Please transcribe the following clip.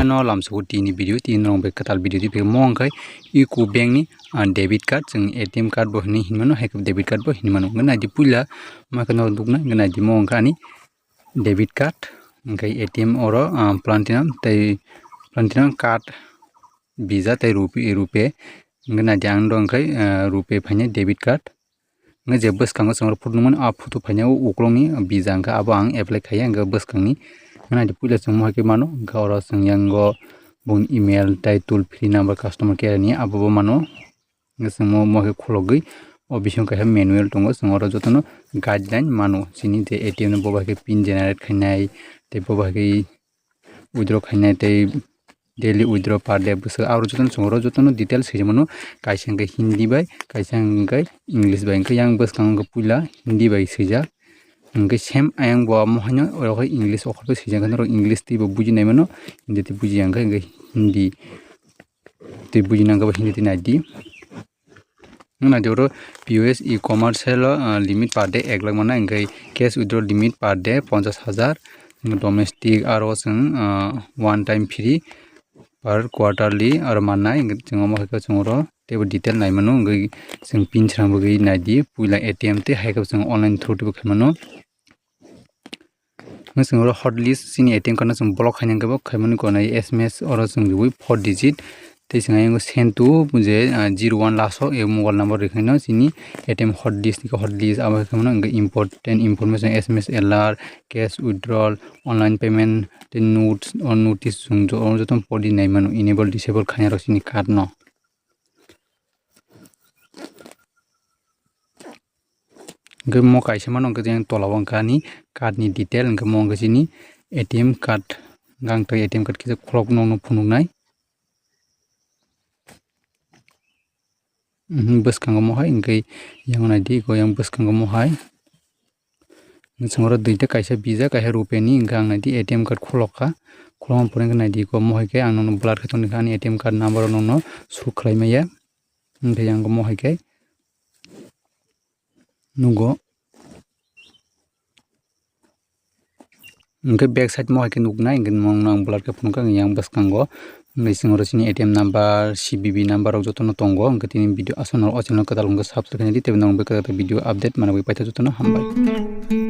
no lamso tini video tin rong be katal video ti be mong kai UCO Bank ni debit card jeng ATM card bo ni hinmano hai debit card bo hinmano ngana di pula ma kana dukna ngana di mong kani debit card ngai ATM oro platinum card visa tai rupe ngana jang dong kai rupe phanya debit card nga je bus kang song purnuman a photo phanya uklongni visa nga abo ang apply khaya nga bus kangni ngana di pula song mohake mano nga oro song yango bun email tai tool free number customer care ni abo mano nga song mohake khologi o bisong ka manual tongo song oro jotono guideline mano sini je ATM bo ba ke pin generate khainai te bo ba ke withdraw khainai te daily withdraw per day bus aro joton songro jotono details sejmano kaisang ke hindi bai kaisang ke english bai ke yang bus kang ke pula hindi bai seja ke same ayang bo mohanya oro ke english okhor be seja kan ro english ti bo buji nai mano hindi ti buji yang ke hindi ti buji nang ke hindi ti nadi na joro POS e-commerce helo limit per day 1 lakh mana ngai cash withdraw limit per day 50,000 domestic aro sing one time free per quarterly or manai jingo mo ka chungro tebo detail nai mano ngai sing pin chang bo gai nadi puila ATM te hai ka sing online through to khamano ngai hot list sini ATM kana sing block hainang ka bo khamani ko nai SMS or sing 4 digit te singai ngo send to muje 01 laso e mobile number rekhaino sini ATM hot list aba khamano ngai important information SMS alert cash withdrawal online payment the notes or notice sungjo or jotom podi nai mano enable disable khanya ro sini card no ngai mo kaisa mano ngai jeng tolawang kani card ni detail ngai mo ngai sini ATM card gang tai ATM card kisa khlok no phunuk nai bus kang mo hai ngai yang na di go yang bus kang mo hai songro duita kaisa visa kaisa rupe ni gang na di ATM card kholoka kholom pore ngai di go mo hai ke ang no blood khaton khani ATM card number no su khlai maya ngai yang go mo hai ke nugo ngai back side mo hai ke nukna ngai mong nang blood ka phunka yang bus kang go ngai singoro sini ATM number CVV number ok jotono tongo ngai tini video asono ochino kadal ngai subscribe ni tebe nang be ka video update mana bai paita jotono hambai